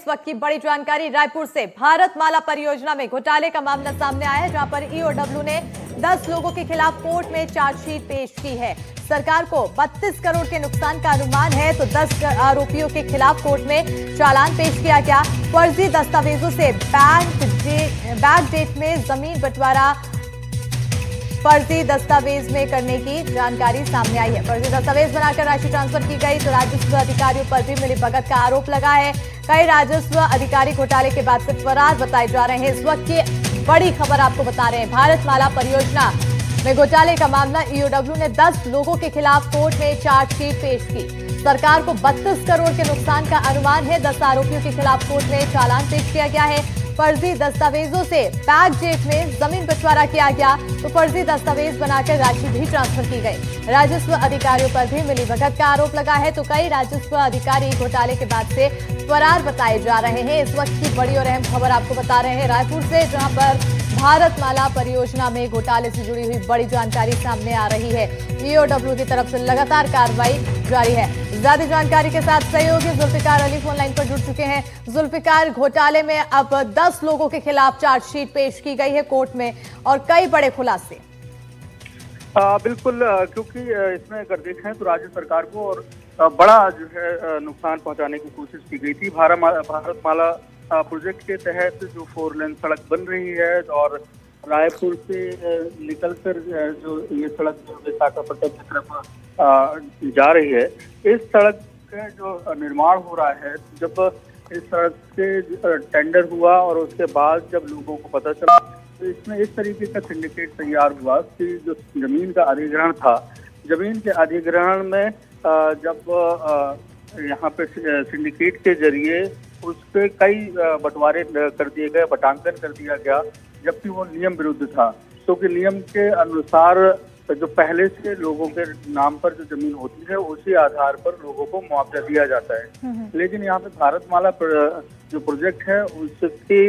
इस वक्त की बड़ी जानकारी रायपुर से। भारतमाला परियोजना में घोटाले का मामला सामने आया है, जहां पर ईओडब्ल्यू ने 10 लोगों के खिलाफ कोर्ट में चार्जशीट पेश की है। सरकार को 32 करोड़ के नुकसान का अनुमान है, तो 10 आरोपियों के खिलाफ कोर्ट में चालान पेश किया गया। फर्जी दस्तावेजों से बैंक डेट में जमीन बंटवारा फर्जी दस्तावेज में करने की जानकारी सामने आई है। फर्जी दस्तावेज बनाकर राशि ट्रांसफर की गई, तो राजस्व अधिकारियों पर भी मिलीभगत का आरोप लगा है। कई राजस्व अधिकारी घोटाले के बाद से फरार बताए जा रहे हैं। इस वक्त की बड़ी खबर आपको बता रहे हैं। भारतमाला परियोजना में घोटाले का मामला, ईओडब्ल्यू ने 10 लोगों के खिलाफ कोर्ट में चार्जशीट पेश की। सरकार को 32 करोड़ के नुकसान का अनुमान है। 10 आरोपियों के खिलाफ कोर्ट में चालान पेश किया गया है। फर्जी दस्तावेजों से बैंक डेट में जमीन बंटवारा किया गया, तो फर्जी दस्तावेज बनाकर राशि भी ट्रांसफर की गई। राजस्व अधिकारियों पर भी मिलीभगत का आरोप लगा है, तो कई राजस्व अधिकारी घोटाले के बाद से फरार बताए जा रहे हैं। इस वक्त की बड़ी और अहम खबर आपको बता रहे हैं रायपुर से, जहां पर भारतमाला परियोजना में घोटाले से जुड़ी हुई बड़ी जानकारी सामने आ रही है। ईओडब्ल्यू की तरफ से लगातार कार्रवाई जारी है। ज्यादा जानकारी के साथ सहयोगी जुल्फिकार अली फोन लाइन पर जुड़ चुके हैं। जुल्फिकार, घोटाले में अब 10 लोगों के खिलाफ चार्जशीट पेश की गई है कोर्ट में और कई बड़े खुलासे। बिल्कुल, क्योंकि इसमें अगर देखें तो राज्य सरकार को और बड़ा जो है नुकसान पहुंचाने की कोशिश की गई थी। भारतमाला प्रोजेक्ट के तहत जो 4 लेन सड़क बन रही है और रायपुर से निकलकर जो ये सड़क जो विशाखापट्टनम की तरफ जा रही है, इस सड़क का जो निर्माण हो रहा है, जब इस सड़क से टेंडर हुआ और उसके बाद जब लोगों को पता चला, तो इसमें इस तरीके का सिंडिकेट तैयार हुआ कि जो जमीन का अधिग्रहण था, जमीन के अधिग्रहण में जब यहाँ पे सिंडिकेट के जरिए उस पे कई बंटवारे कर दिए गए, बटांकन कर दिया गया, जबकि वो नियम विरुद्ध था। क्योंकि नियम के अनुसार जो पहले से लोगों के नाम पर जो जमीन होती है, उसी आधार पर लोगों को मुआवजा दिया जाता है। लेकिन यहाँ पे भारतमाला जो प्रोजेक्ट है, उसकी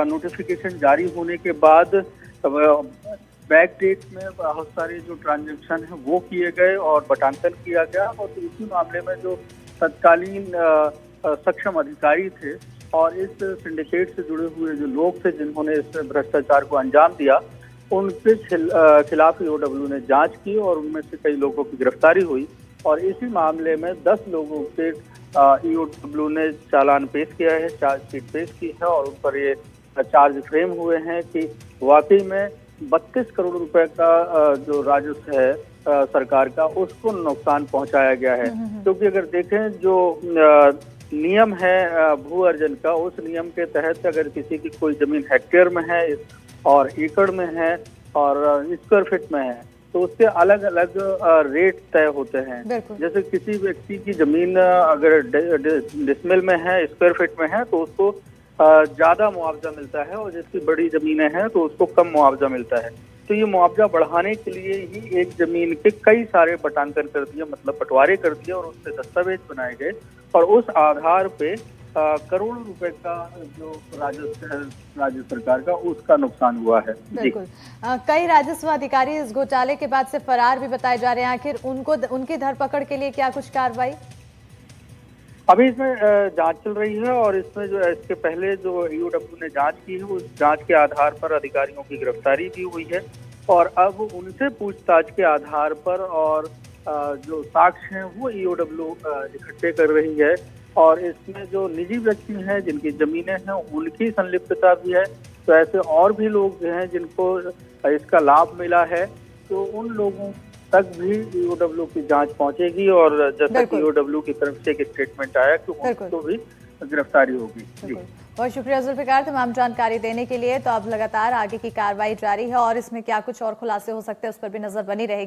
नोटिफिकेशन जारी होने के बाद बैक डेट में बहुत सारे जो ट्रांजैक्शन है वो किए गए और बटांकन किया गया। और तो इसी मामले में जो तत्कालीन सक्षम अधिकारी थे और इस सिंडिकेट से जुड़े हुए जो लोग थे जिन्होंने इस भ्रष्टाचार को अंजाम दिया, उनके खिलाफ ईओडब्ल्यू ने जांच की और उनमें से कई लोगों की गिरफ्तारी हुई। और इसी मामले में 10 लोगों के ईओडब्ल्यू ने चालान पेश किया है, चार्जशीट पेश की है और उन पर ये चार्ज फ्रेम हुए हैं कि वाकई में 32 करोड़ रुपए का जो राजस्व है सरकार का, उसको नुकसान पहुंचाया गया है। क्योंकि अगर देखें जो नियम है भू अर्जन का, उस नियम के तहत अगर किसी की कोई जमीन हेक्टेयर में है और एकड़ में है और स्क्वायर फीट में है, तो उसके अलग अलग रेट तय होते हैं। जैसे किसी व्यक्ति की जमीन अगर डिसमिल में है, स्क्वायर फीट में है, तो उसको ज्यादा मुआवजा मिलता है और जिसकी बड़ी जमीनें हैं तो उसको कम मुआवजा मिलता है। तो ये मुआवजा बढ़ाने के लिए ही एक जमीन के कई सारे बटांकन कर दिए, मतलब बंटवारे कर दिए और उससे दस्तावेज बनाए गए और उस आधार पे करोड़ों रुपए का जो राजस्व है राज्य सरकार का, उसका नुकसान हुआ है। बिल्कुल, कई राजस्व अधिकारी इस घोटाले के बाद से फरार भी बताए जा रहे हैं। आखिर उनकी धरपकड़ के लिए क्या कुछ कार्रवाई? अभी इसमें जांच चल रही है और इसमें जो इसके पहले जो ईओडब्ल्यू ने जांच की है, उस जांच के आधार पर अधिकारियों की गिरफ्तारी भी हुई है और अब उनसे पूछताछ के आधार पर और जो साक्ष्य हैं वो ईओडब्ल्यू इकट्ठे कर रही है। और इसमें जो निजी व्यक्ति हैं जिनकी जमीनें हैं, उनकी संलिप्तता भी है। तो ऐसे और भी लोग हैं जिनको इसका लाभ मिला है, तो उन लोगों तक भी ईओडब्ल्यू की जांच पहुंचेगी और जैसा कि ईओडब्ल्यू की तरफ से एक स्टेटमेंट आया कि उनको भी गिरफ्तारी होगी। बहुत शुक्रिया जुल्फिकार तमाम जानकारी देने के लिए। तो अब लगातार आगे की कार्रवाई जारी है और इसमें क्या कुछ और खुलासे हो सकते हैं उस पर भी नजर बनी रहेगी।